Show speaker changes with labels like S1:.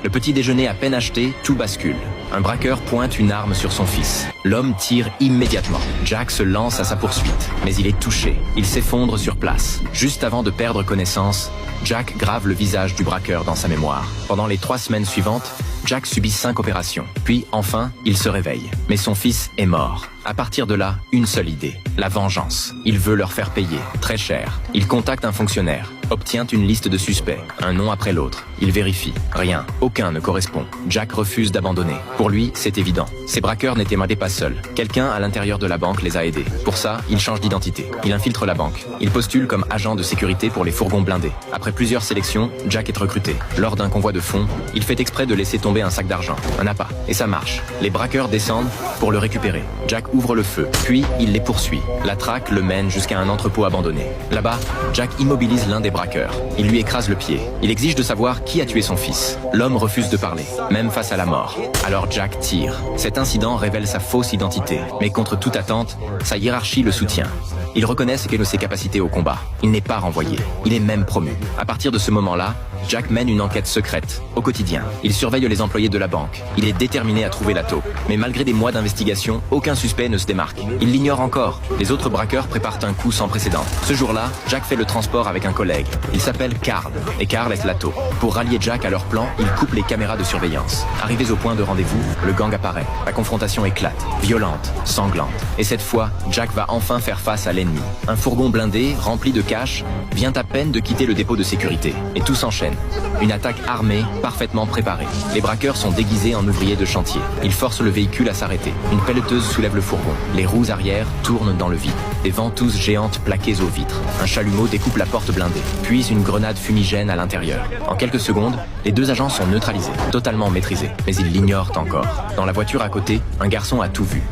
S1: Le petit déjeuner à peine acheté, tout bascule. Un braqueur pointe une arme sur son fils. L'homme tire immédiatement. Jack se lance à sa poursuite, mais il est touché. Il s'effondre sur place. Juste avant de perdre connaissance, Jack grave le visage du braqueur dans sa mémoire. Pendant les 3 semaines suivantes, Jack subit 5 opérations. Puis, enfin, il se réveille. Mais son fils est mort. À partir de là, une seule idée, la vengeance. Il veut leur faire payer, très cher. Il contacte un fonctionnaire, obtient une liste de suspects, un nom après l'autre. Il vérifie, rien, aucun ne correspond. Jack refuse d'abandonner. Pour lui, c'est évident. Ces braqueurs n'étaient pas seuls. Quelqu'un à l'intérieur de la banque les a aidés. Pour ça, il change d'identité. Il infiltre la banque. Il postule comme agent de sécurité pour les fourgons blindés. Après plusieurs sélections, Jack est recruté. Lors d'un convoi de fonds, il fait exprès de laisser tomber un sac d'argent, un appât. Et ça marche. Les braqueurs descendent pour le récupérer. Jack ouvre le feu, puis il les poursuit. La traque le mène jusqu'à un entrepôt abandonné. Là-bas, Jack immobilise l'un des braqueurs. Il lui écrase le pied. Il exige de savoir qui a tué son fils. L'homme refuse de parler, même face à la mort. Alors Jack tire. Cet incident révèle sa fausse identité, mais contre toute attente, sa hiérarchie le soutient. Il reconnaît ce qu'est ses capacités au combat. Il n'est pas renvoyé. Il est même promu. À partir de ce moment-là, Jack mène une enquête secrète, au quotidien. Il surveille les employés de la banque. Il est déterminé à trouver la taupe. Mais malgré des mois d'investigation, aucun suspect ne se démarque. Il l'ignore encore. Les autres braqueurs préparent un coup sans précédent. Ce jour-là, Jack fait le transport avec un collègue. Il s'appelle Carl, et Carl est la taupe. Pour rallier Jack à leur plan, ils coupent les caméras de surveillance. Arrivés au point de rendez-vous, le gang apparaît. La confrontation éclate, violente, sanglante. Et cette fois, Jack va enfin faire face à l'ennemi. Un fourgon blindé, rempli de cash, vient à peine de quitter le dépôt de sécurité. Et tout s'enchaîne. Une attaque armée, parfaitement préparée. Les braqueurs sont déguisés en ouvriers de chantier. Ils forcent le véhicule à s'arrêter. Une pelleteuse soulève le fourgon. Les roues arrière tournent dans le vide. Des ventouses géantes plaquées aux vitres. Un chalumeau découpe la porte blindée. Puis une grenade fumigène à l'intérieur. En quelques secondes, les 2 agents sont neutralisés, totalement maîtrisés. Mais ils l'ignorent encore. Dans la voiture à côté, un garçon a tout vu.